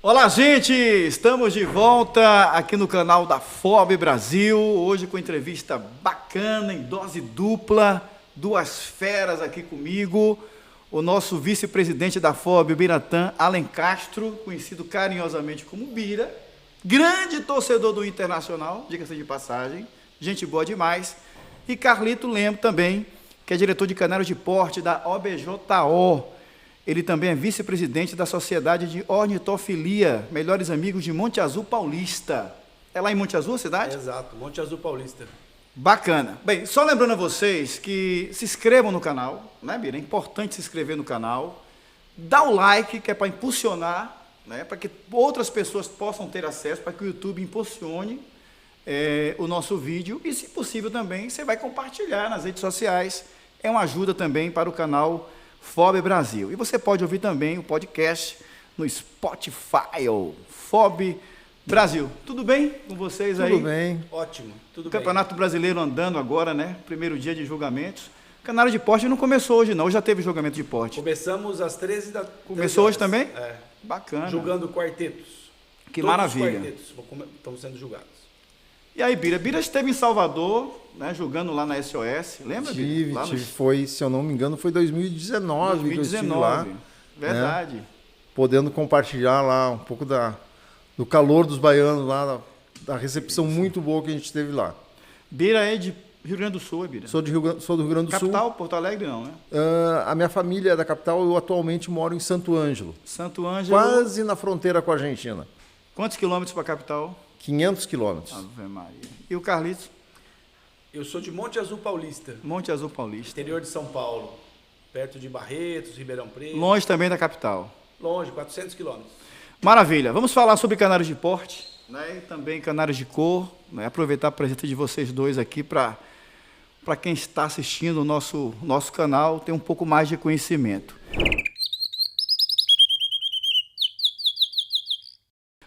Olá, gente! Estamos de volta aqui no canal da FOB Brasil, hoje com entrevista bacana, em dose dupla, duas feras aqui comigo, o nosso vice-presidente da FOB, Biratã Alen Castro, conhecido carinhosamente como Bira, grande torcedor do Internacional, diga-se de passagem, gente boa demais, e Carlito Lemo também, que é diretor de Canário de Porte da OBJO. Ele também é vice-presidente da Sociedade de Ornitofilia, Melhores Amigos de Monte Azul Paulista. É lá em Monte Azul a cidade? Exato, Monte Azul Paulista. Bacana. Bem, só lembrando a vocês que se inscrevam no canal, né, Bira? É importante se inscrever no canal. Dá o like, que é para impulsionar, né, para que outras pessoas possam ter acesso, para que o YouTube impulsione o nosso vídeo. E, se possível, também você vai compartilhar nas redes sociais. É uma ajuda também para o canal FOB Brasil. E você pode ouvir também o podcast no Spotify, FOB Brasil. Tudo bem com vocês aí? Tudo bem. Ótimo, tudo O bem. Campeonato Brasileiro andando agora, né? Primeiro dia de julgamentos. O Canário de Porte não começou hoje, não. Hoje já teve julgamento de porte. Começamos às 13 da Começou hoje também? É. Bacana. Julgando quartetos. Que Todos maravilha. os quartetos estão sendo julgados. E aí, Bira? Bira esteve em Salvador, né? Julgando lá na SOS. Lembra, Bira? Foi, se eu não me engano, foi 2019 que eu estive lá. Verdade. Né? Podendo compartilhar lá um pouco do calor dos baianos lá, da recepção muito boa que a gente teve lá. Bira é de Rio Grande do Sul, Bira? Sou do Rio Grande do Sul. Capital, Porto Alegre não, né? A minha família é da capital, eu atualmente moro em Santo Ângelo. Santo Ângelo. Quase na fronteira com a Argentina. Quantos quilômetros para a capital? 500 quilômetros. Ave Maria. E o Carlitos? Eu sou de Monte Azul Paulista, Monte Azul Paulista. interior de São Paulo, perto de Barretos, Ribeirão Preto. Longe também da capital. Longe, 400 quilômetros. Maravilha. Vamos falar sobre canários de porte, né? E também canários de cor, né? Aproveitar a presença de vocês dois aqui para quem está assistindo o nosso canal ter um pouco mais de conhecimento.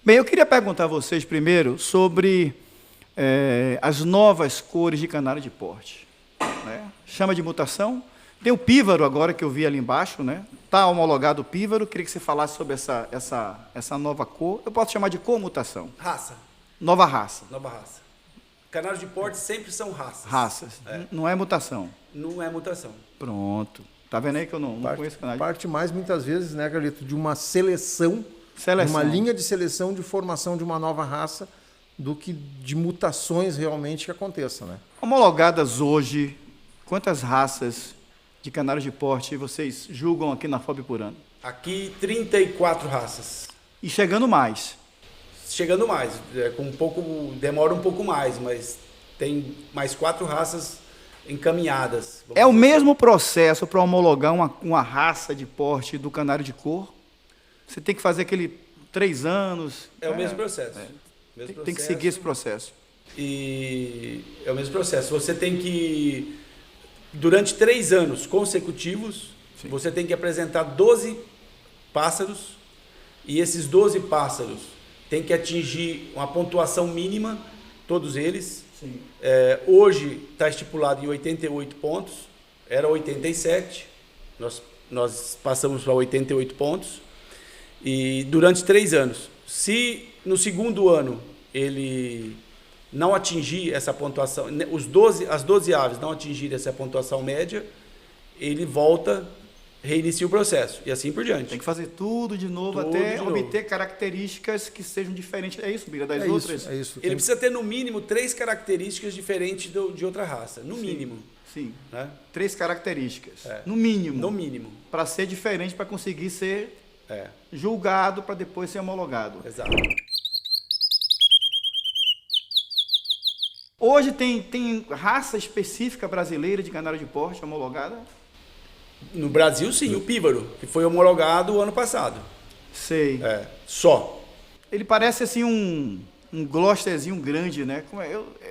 Bem, eu queria perguntar a vocês primeiro sobre as novas cores de canário de porte, né? Chama de mutação. Tem o pífaro agora que eu vi ali embaixo, né? Está homologado o pífaro. Queria que você falasse sobre essa nova cor. Eu posso chamar de comutação. Raça. Nova raça. Nova raça. Canários de porte sempre são raças. Raças. Não é mutação. Não é mutação. Pronto. Tá vendo aí que eu não conheço canário? Parte mais, muitas vezes, né, Carlito, de uma seleção. Seleção. Uma linha de seleção de formação de uma nova raça do que de mutações realmente que aconteçam, né? Homologadas hoje, quantas raças de canários de porte vocês julgam aqui na FOB por ano? Aqui, 34 raças. E chegando mais. Chegando mais, demora um pouco mais, mas tem mais 4 raças encaminhadas. É o mesmo processo para homologar uma raça de porte do canário de cor? Você tem que fazer aquele 3 anos? É o mesmo processo. Tem que seguir esse processo. E é o mesmo processo. Você tem que, durante 3 anos consecutivos, Sim. você tem que apresentar 12 pássaros, e esses 12 pássaros têm que atingir uma pontuação mínima, todos eles. Sim. Hoje está estipulado em 88 pontos, era 87, nós passamos para 88 pontos, e durante 3 anos. Se no segundo ano ele não atingir essa pontuação, as 12 aves não atingirem essa pontuação média, ele reinicia o processo, e assim por diante. Tem que fazer tudo de novo Tudo até de novo. obter características que sejam diferentes. É isso, Bira, das É outras? isso, é isso. Ele precisa ter no mínimo 3 características diferentes de outra raça, no mínimo. Sim. Né? 3 características. No mínimo. No mínimo. Para ser diferente, para conseguir ser É, julgado, para depois ser homologado. exato. Hoje tem raça específica brasileira de canário de porte homologada? No Brasil, sim, o pífaro, que foi homologado o ano passado. Sei. Só. Ele parece assim um Gloucesterzinho grande, né?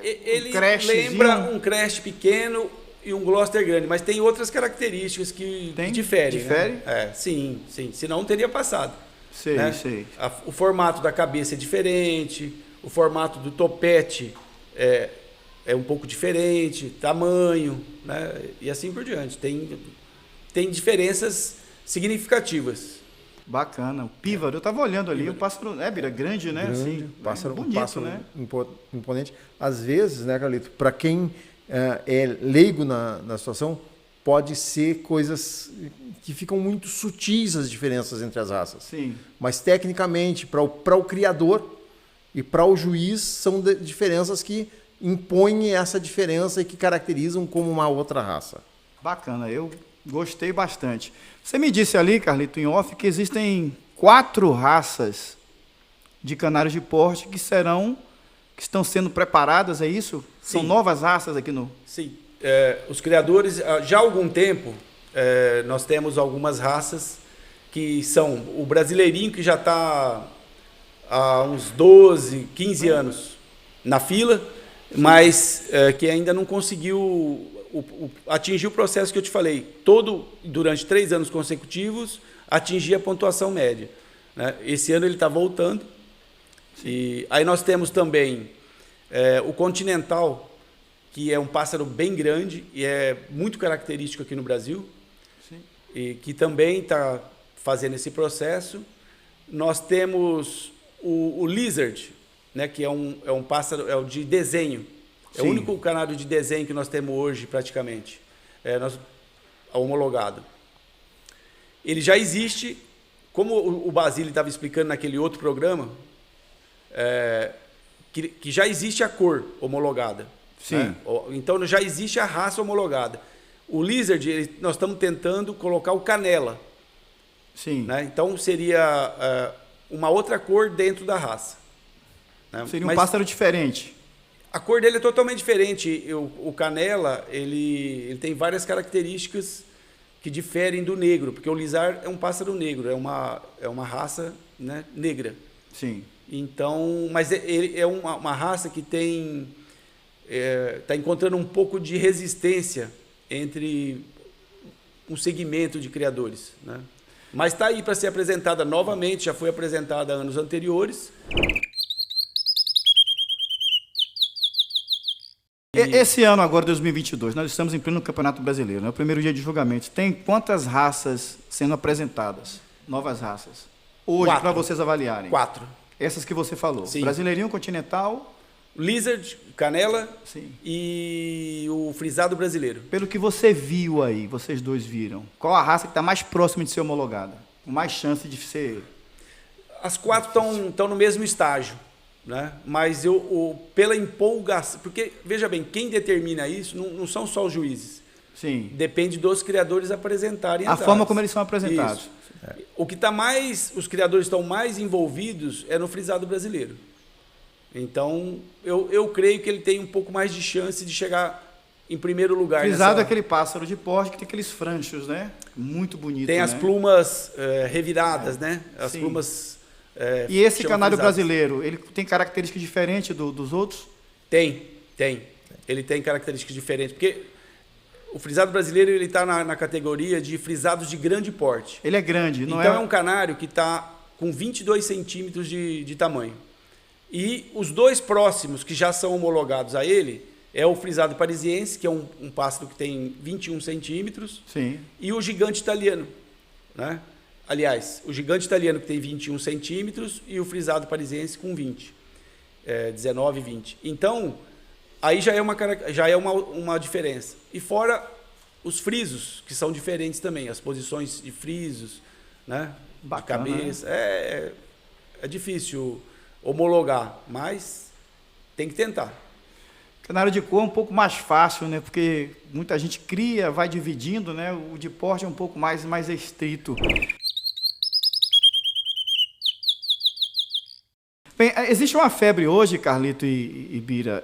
Ele crashzinho. lembra um crash pequeno e um Gloucester grande, mas tem outras características que diferem. Difere? Né? Sim. Senão não teria passado. Sei, né? sei. O formato da cabeça é diferente, o formato do topete é um pouco diferente, tamanho, né? E assim por diante. Tem diferenças significativas. Bacana. O pífaro, eu estava olhando ali, o pássaro, Bira, grande, né? Grande, Assim, pássaro, bonito, pássaro né? imponente. Às vezes, né, Carlito, para quem é leigo na situação, pode ser coisas que ficam muito sutis as diferenças entre as raças. Sim. Mas tecnicamente, para o criador e para o juiz, são diferenças que impõem essa diferença e que caracterizam como uma outra raça. Bacana, eu gostei bastante. Você me disse ali, Carlito, em off, que existem 4 raças de canários de porte que estão sendo preparadas, é isso? São Sim. novas raças aqui no... Sim. Os criadores, já há algum tempo, nós temos algumas raças que são o brasileirinho, que já está há uns 12, 15 anos na fila, mas que ainda não conseguiu atingir o processo que eu te falei. Durante 3 anos consecutivos, atingir a pontuação média, né? Esse ano ele está voltando. E aí nós temos também o Continental, que é um pássaro bem grande e é muito característico aqui no Brasil. Sim. E que também está fazendo esse processo. Nós temos o Lizard, né, que é um pássaro de desenho. É Sim. o único canário de desenho que nós temos hoje, praticamente, homologado. Ele já existe, como o Basílio estava explicando naquele outro programa, que já existe a cor homologada. Sim. Né? Então já existe a raça homologada. O Lizard, nós estamos tentando colocar o canela. Sim. Né? Então seria uma outra cor dentro da raça. Né? Seria um pássaro diferente. A cor dele é totalmente diferente. O canela, ele tem várias características que diferem do negro, porque o Lizard é um pássaro negro, é uma raça, né, negra. Sim. Então, mas ele é uma raça que está encontrando um pouco de resistência entre um segmento de criadores, né? Mas está aí para ser apresentada novamente, já foi apresentada anos anteriores. Esse ano agora, 2022, nós estamos em pleno Campeonato Brasileiro, né? O primeiro dia de julgamento. Tem quantas raças sendo apresentadas? Novas raças. Hoje, 4. para vocês avaliarem. 4. Essas que você falou. Sim. Brasileirinho, Continental. Lizard, canela. Sim. E o frisado brasileiro. Pelo que você viu aí, vocês dois viram, qual a raça que está mais próxima de ser homologada? Com mais chance de ser... As 4 estão no mesmo estágio, né? Mas pela empolgação... Porque, veja bem, quem determina isso não são só os juízes. Sim. Depende dos criadores apresentarem A forma como eles são apresentados. Isso. O que está os criadores estão mais envolvidos é no frisado brasileiro. Então, eu creio que ele tem um pouco mais de chance de chegar em primeiro lugar. Frisado é aquele pássaro de porte que tem aqueles franchos, né? Muito bonito, tem né? as plumas reviradas, né? As Sim. plumas... E esse chamam canário frisados. brasileiro, ele tem características diferentes dos outros? Tem. Ele tem características diferentes, porque o frisado brasileiro ele está na categoria de frisados de grande porte. Ele é grande, não então é? é um canário que está com 22 centímetros de tamanho. E os 2 próximos que já são homologados a ele é o frisado parisiense, que é um pássaro que tem 21 centímetros, Sim. e o gigante italiano, né? Aliás, o gigante italiano que tem 21 centímetros e o frisado parisiense com 20, 19 e 20. Então, aí já é uma diferença. E fora os frisos, que são diferentes também, as posições de frisos, né? Bacana, de cabeça. Né? É difícil homologar, mas tem que tentar. Canário de cor é um pouco mais fácil, né? Porque muita gente cria, vai dividindo, né? O de porte é um pouco mais estrito. Bem, existe uma febre hoje, Carlito e Bira,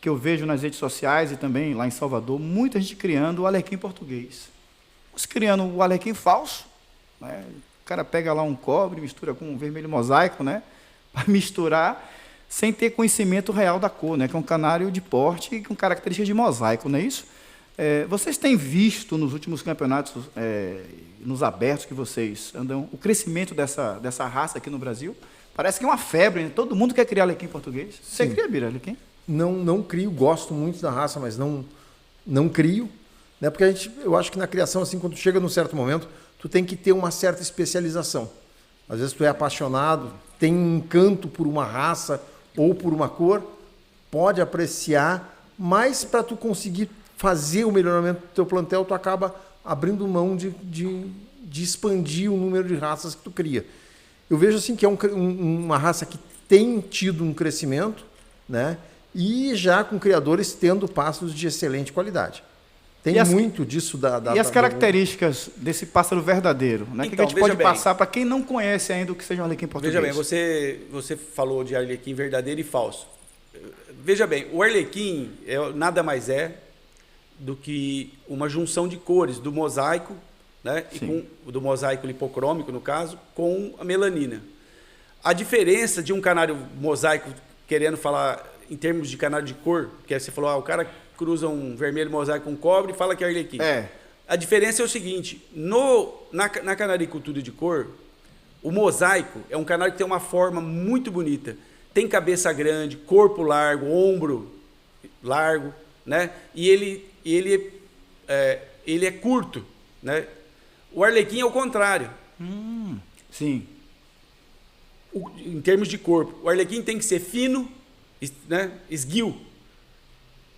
que eu vejo nas redes sociais e também lá em Salvador, muita gente criando o alecrim português. Uns criando o alecrim falso, né? O cara pega lá um cobre, mistura com um vermelho mosaico, né? Para misturar, sem ter conhecimento real da cor, né? Que é um canário de porte com características de mosaico, não é isso? Vocês têm visto nos últimos campeonatos, nos abertos que vocês andam, o crescimento dessa raça aqui no Brasil? Parece que é uma febre, né? Todo mundo quer criar alecrim português. Você Sim. cria, Bira, alecrim? Não crio, gosto muito da raça, mas não crio, né? Porque eu acho que na criação, assim, quando chega num certo momento, tu tem que ter uma certa especialização. Às vezes tu é apaixonado, tem um encanto por uma raça ou por uma cor, pode apreciar, mas para tu conseguir fazer o melhoramento do teu plantel, tu acaba abrindo mão de expandir o número de raças que tu cria. Eu vejo assim que é uma raça que tem tido um crescimento, né? E já com criadores tendo pássaros de excelente qualidade. Tem muito disso E as características desse pássaro verdadeiro, né? Então, que a gente pode passar para quem não conhece ainda o que seja um arlequim português? Veja bem, você falou de arlequim verdadeiro e falso. Veja bem, o arlequim nada mais é do que uma junção de cores do mosaico, né? E do mosaico lipocrômico, no caso, com a melanina. A diferença de um canário mosaico, querendo falar em termos de canário de cor, que você falou, o cara cruza um vermelho mosaico com cobre e fala que é arlequim. A diferença é o seguinte, na canaricultura de cor, o mosaico é um canário que tem uma forma muito bonita. Tem cabeça grande, corpo largo, ombro largo, né? E ele é curto, né? O arlequim é o contrário. Sim. Em termos de corpo, o arlequim tem que ser fino, né? Esguio,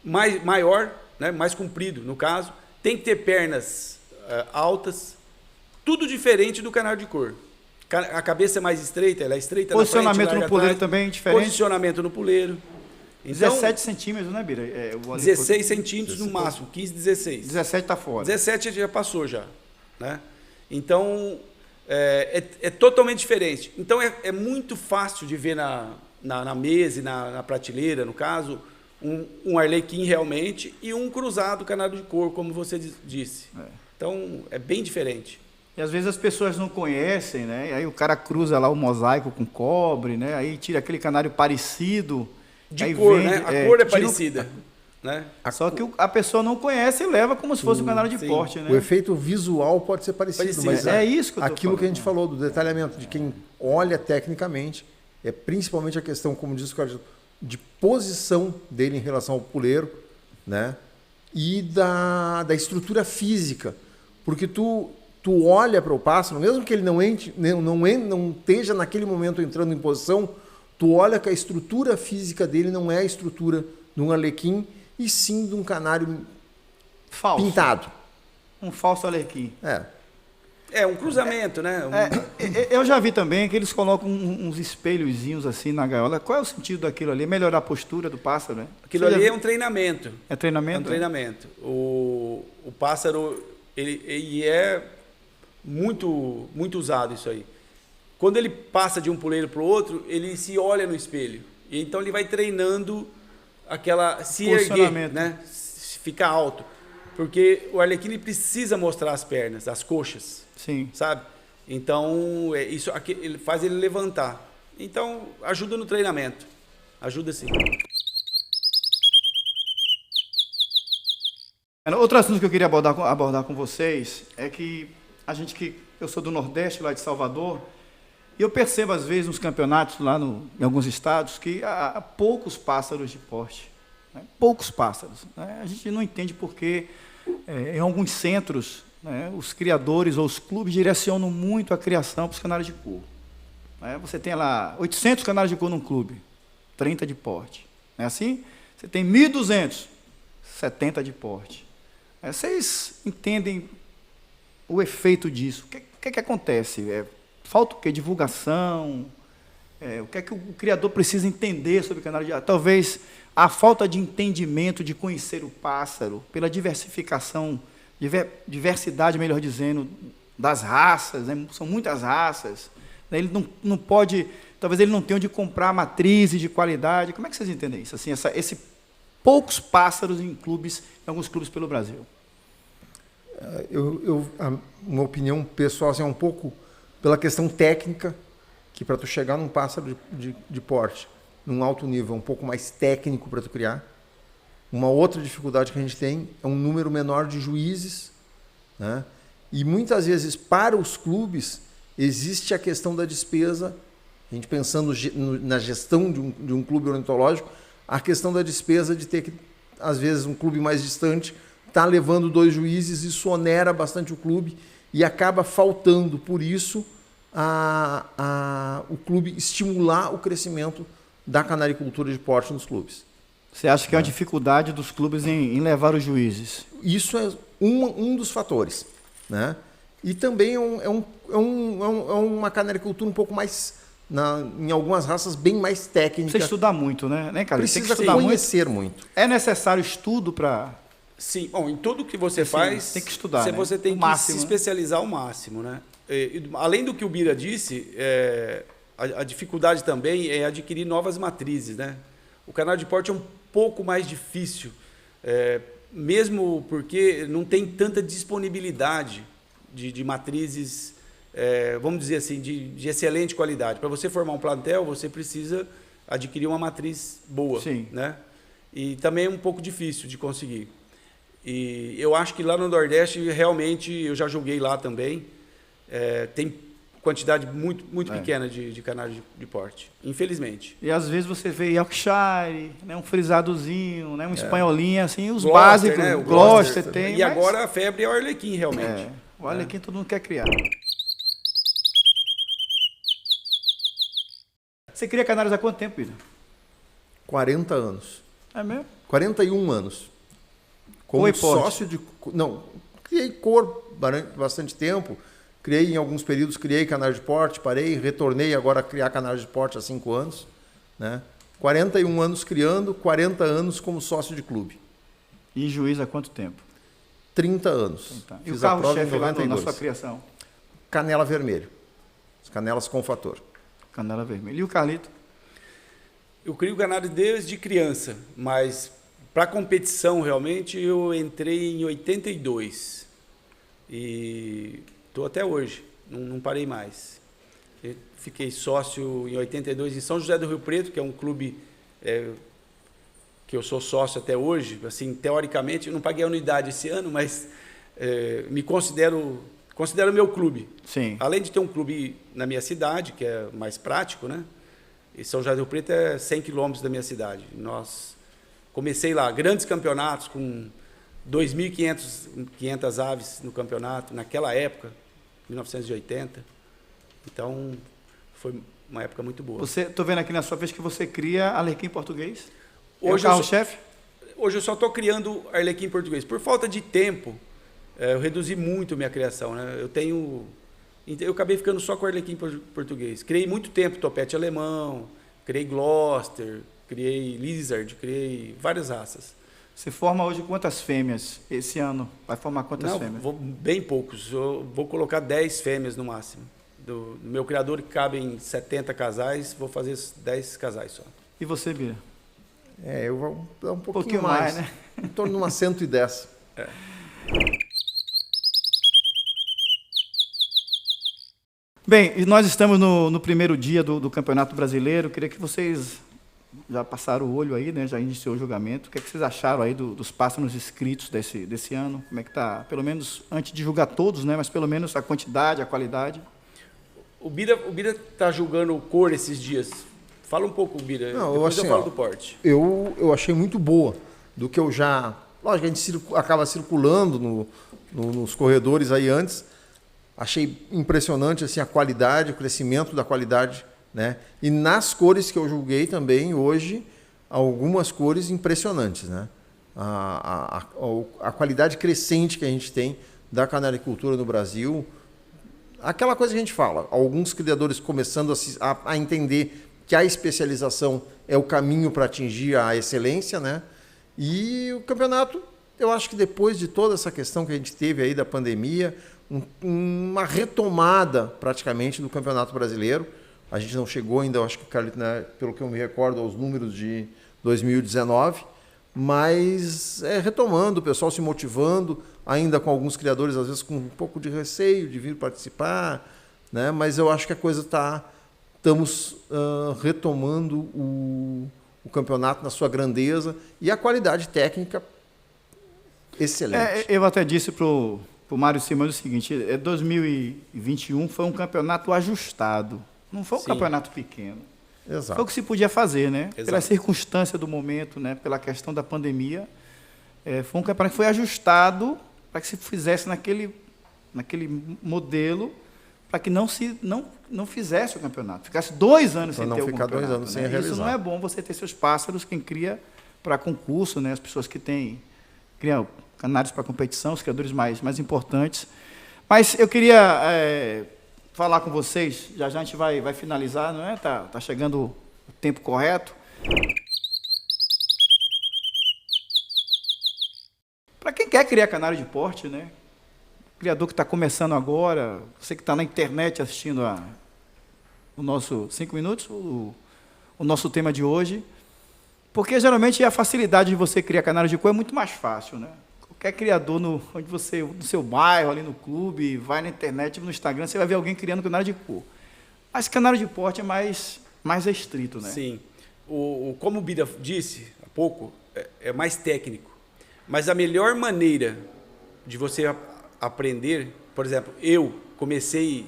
maior, né? Mais comprido, no caso. Tem que ter pernas altas, tudo diferente do canário de cor. A cabeça é mais estreita, ela é estreita na frente, posicionamento no puleiro atrás, também é diferente? Posicionamento no puleiro. Então, 17 centímetros, né, Bira? 16 centímetros no máximo, 15, 16. 17 está fora. 17 já passou já, né? Então, é totalmente diferente. Então, é muito fácil de ver na mesa e na prateleira, no caso, um arlequim realmente e um cruzado canário de cor, como você disse. Então, é bem diferente. E às vezes as pessoas não conhecem, né? E aí o cara cruza lá o mosaico com cobre, né? Aí tira aquele canário parecido. De cor, né? A cor é parecida. Né? Só que a pessoa não conhece e leva como se fosse um canário de porte, né? O efeito visual pode ser parecido, mas é isso que eu tô aquilo que a falando. gente falou do detalhamento, de quem olha tecnicamente, é principalmente a questão, como diz o Carlos, de posição dele em relação ao puleiro, né? E da estrutura física. Porque tu olha para o pássaro, mesmo que ele não esteja naquele momento entrando em posição, tu olha que a estrutura física dele não é a estrutura de um arlequim, e sim de um canário falso. Pintado. Um falso arlequim. É um cruzamento, né? Eu já vi também que eles colocam uns espelhozinhos assim na gaiola. Qual é o sentido daquilo ali? Melhorar a postura do pássaro, né? Aquilo ali é um treinamento. É treinamento? É um treinamento. O pássaro, ele é muito, muito usado isso aí. Quando ele passa de um puleiro para o outro, ele se olha no espelho. E então ele vai treinando se erguer, né? Ficar alto. Porque o arlequim ele precisa mostrar as pernas, as coxas. Sim. Sabe? Então, isso ele faz ele levantar. Então, ajuda no treinamento. Ajuda sim. Outro assunto que eu queria abordar com vocês é que eu sou do Nordeste, lá de Salvador, e eu percebo às vezes nos campeonatos lá em alguns estados que há poucos pássaros de porte, né? Poucos pássaros, né? A gente não entende porque em alguns centros, né, os criadores ou os clubes direcionam muito a criação para os canários de cor. Né? Você tem lá 800 canários de cor num clube, 30 de porte. Não é assim? Você tem 1.200, 70 de porte. Vocês entendem o efeito disso? O que acontece? Falta o quê? Divulgação? O que é que o criador precisa entender sobre o canário de... Talvez a falta de entendimento, de conhecer o pássaro, pela diversificação, diversidade, melhor dizendo, das raças, né? São muitas raças. Ele não pode... Talvez ele não tenha onde comprar matrizes de qualidade. Como é que vocês entendem isso? Assim, esse poucos pássaros em alguns clubes pelo Brasil. Uma opinião pessoal assim, é um pouco pela questão técnica, que para tu chegar num pássaro de porte, num alto nível, um pouco mais técnico para tu criar. Uma outra dificuldade que a gente tem é um número menor de juízes, né? E muitas vezes para os clubes existe a questão da despesa, a gente pensando na gestão de um clube ornitológico, a questão da despesa de ter que, às vezes, um clube mais distante está levando 2 juízes, isso onera bastante o clube e acaba faltando, por isso, o clube estimular o crescimento da canaricultura de porte nos clubes. Você acha que é uma dificuldade dos clubes em levar os juízes? Isso é um dos fatores, né? E também é uma canaricultura um pouco mais, em algumas raças, bem mais técnica. Precisa estudar muito, né, Carlos? Precisa conhecer muito. É necessário estudo para... Sim, bom, em tudo que você faz, tem que estudar, né? Você tem O que máximo, se especializar ao máximo, né? Além do que o Bira disse, a dificuldade também é adquirir novas matrizes, né? O canal de porte é um pouco mais difícil, mesmo porque não tem tanta disponibilidade de matrizes, vamos dizer assim, de excelente qualidade. Para você formar um plantel, você precisa adquirir uma matriz boa, Sim. né? E também é um pouco difícil de conseguir. E eu acho que lá no Nordeste, realmente, eu já joguei lá também, tem quantidade muito pequena de canais de porte, infelizmente. E às vezes você vê Yorkshire, né, um frisadozinho, né, um espanholinho, assim, os Gloucester, básicos, né? o Gloucester tem. E agora a febre é o Arlequim, realmente. O Arlequim todo mundo quer criar. Você cria canários há quanto tempo, Pedro? 40 anos. É mesmo? 41 anos. Como Cor e porte? sócio de... Não, criei cor bastante tempo. Criei em alguns períodos, criei canal de porte, parei, retornei agora a criar canal de porte há 5 anos. Né? 41 anos criando, 40 anos como sócio de clube. E juiz há quanto tempo? 30 anos. Então, tá. E o Fiz a prova em carro-chefe lá na 92. sua criação? Canela vermelho. As canelas com fator. Canela vermelha. E o Carlito? Eu crio canário desde criança, mas para competição, realmente, eu entrei em 82. E estou até hoje, não parei mais. Eu fiquei sócio em 82 em São José do Rio Preto, que é um clube que eu sou sócio até hoje. Assim, teoricamente, eu não paguei a anuidade esse ano, mas me considero meu clube. Sim. Além de ter um clube na minha cidade, que é mais prático, né? E São José do Rio Preto é 100 quilômetros da minha cidade. Comecei lá, grandes campeonatos com 2.500 aves no campeonato, naquela época, 1980. Então, foi uma época muito boa. Estou vendo aqui na sua vez que você cria Arlequim português. Hoje é o carro-chefe? Hoje eu só estou criando Arlequim português. Por falta de tempo, eu reduzi muito a minha criação, né? Eu acabei ficando só com o Arlequim português. Criei muito tempo topete alemão, criei Gloucester, criei Lizard, criei várias raças. Você forma hoje quantas fêmeas esse ano? Vai formar quantas fêmeas? Bem poucos. Eu vou colocar 10 fêmeas no máximo. Do meu criador, que cabem 70 casais, vou fazer 10 casais só. E você, Bira? Eu vou dar um pouquinho mais, né? Em torno de umas 110. Bem, e nós estamos no primeiro dia do Campeonato Brasileiro. Queria que vocês já passaram o olho aí, né? Já iniciou o julgamento. O que é que vocês acharam aí dos pássaros inscritos desse ano? Como é que está? Pelo menos, antes de julgar todos, né? Mas pelo menos a quantidade, a qualidade. O Bira está julgando cor esses dias. Fala um pouco, Bira. Não, depois assim, eu falo do porte. Eu achei muito boa do que eu já... Lógico, a gente acaba circulando nos corredores aí antes. Achei impressionante assim, a qualidade, o crescimento da qualidade, né? E nas cores que eu julguei também, hoje, algumas cores impressionantes, né? A qualidade crescente que a gente tem da canaricultura no Brasil. Aquela coisa que a gente fala, alguns criadores começando a entender que a especialização é o caminho para atingir a excelência, né? E o campeonato, eu acho que depois de toda essa questão que a gente teve aí da pandemia, uma retomada praticamente do Campeonato Brasileiro. A gente não chegou ainda, eu acho que, né, pelo que eu me recordo, aos números de 2019, mas retomando, o pessoal se motivando, ainda com alguns criadores, às vezes com um pouco de receio de vir participar, né? Mas eu acho que a coisa estamos retomando o campeonato na sua grandeza e a qualidade técnica excelente. Eu até disse para o Mário Simões o seguinte, 2021 foi um campeonato ajustado, não foi um campeonato pequeno. Exato. Foi o que se podia fazer, né? Exato. Pela circunstância do momento, né? Pela questão da pandemia, foi um campeonato que foi ajustado para que se fizesse naquele naquele modelo para que não fizesse o campeonato, ficasse 2 anos Pra sem não ter o ficar 2 campeonato. anos sem Isso realizar. não é bom você ter seus pássaros, quem cria para concurso, né? As pessoas que criam canários para competição, os criadores mais importantes. Mas eu queria falar com vocês, já a gente vai finalizar, não é? Tá chegando o tempo correto. Para quem quer criar canário de porte, né? Criador que está começando agora, você que está na internet assistindo o nosso 5 minutos, o nosso tema de hoje, porque geralmente a facilidade de você criar canário de cor é muito mais fácil, né? Qualquer criador no seu bairro, ali no clube, vai na internet, no Instagram, você vai ver alguém criando canário de cor. Mas canário de porte é mais restrito, né? Sim. Como o Bira disse há pouco, é mais técnico. Mas a melhor maneira de você aprender, por exemplo, eu comecei,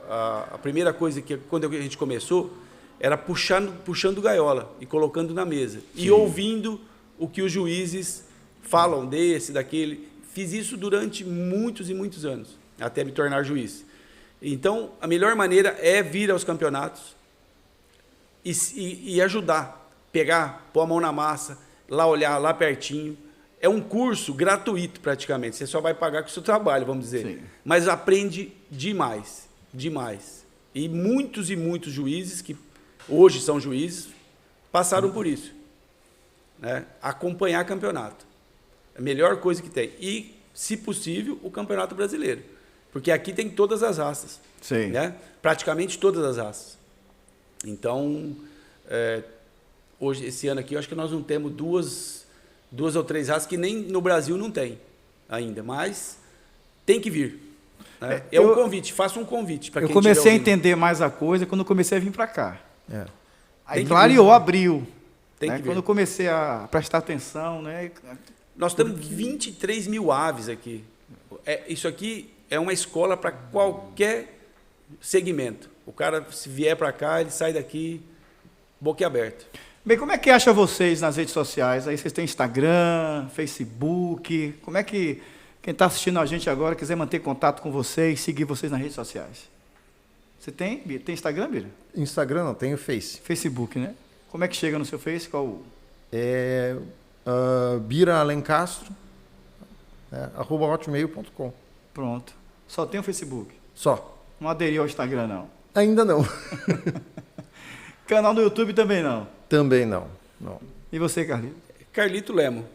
a primeira coisa que quando a gente começou era puxando gaiola e colocando na mesa. Sim. E ouvindo o que os juízes falam desse, daquele. Fiz isso durante muitos e muitos anos, até me tornar juiz. Então, a melhor maneira é vir aos campeonatos e ajudar, pôr a mão na massa, lá olhar, lá pertinho. É um curso gratuito praticamente, você só vai pagar com o seu trabalho, vamos dizer. Sim. Mas aprende demais, demais. E muitos juízes, que hoje são juízes, passaram por isso. Né? Acompanhar campeonato. É a melhor coisa que tem. E, se possível, o campeonato brasileiro. Porque aqui tem todas as raças. Sim. Né? Praticamente todas as raças. Então, hoje, esse ano aqui, eu acho que nós não temos duas ou 3 raças que nem no Brasil não tem ainda, mas tem que vir. Né? Um convite, faça um convite para quem eu comecei a entender mais a coisa quando eu comecei a vir para cá. Aí clareou, abriu. Tem né? que Quando eu comecei a prestar atenção, né? Nós temos 23 mil aves aqui. Isso aqui é uma escola para qualquer segmento. O cara, se vier para cá, ele sai daqui boquiaberto. Bem, como é que acha vocês nas redes sociais? Aí vocês têm Instagram, Facebook. Como é que quem está assistindo a gente agora quiser manter contato com vocês, seguir vocês nas redes sociais? Você tem Instagram, Bira? Instagram não, tenho Face. Facebook, né? Como é que chega no seu Face? Qual? Bira Alencastro, @hotmail.com. Pronto. Só tem o Facebook? Só. Não aderiu ao Instagram, não? Ainda não. Canal no YouTube também não? Também não. E você, Carlito? Carlito Lemo.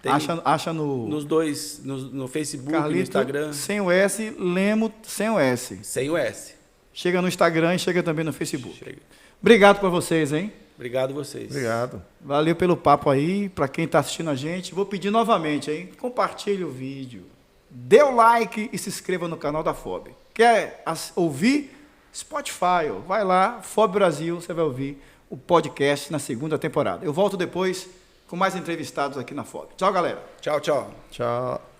Tem acha nos dois, no Facebook, Carlito, no Instagram. Sem o S, Lemo sem o S. Sem o S. Chega no Instagram e chega também no Facebook. Chega. Obrigado por vocês, hein? Obrigado a vocês. Obrigado. Valeu pelo papo aí. Para quem está assistindo a gente, vou pedir novamente, hein? Compartilhe o vídeo, dê o like e se inscreva no canal da FOB. Quer ouvir? Spotify, vai lá, FOB Brasil, você vai ouvir o podcast na 2ª temporada. Eu volto depois com mais entrevistados aqui na FOB. Tchau, galera. Tchau, tchau. Tchau.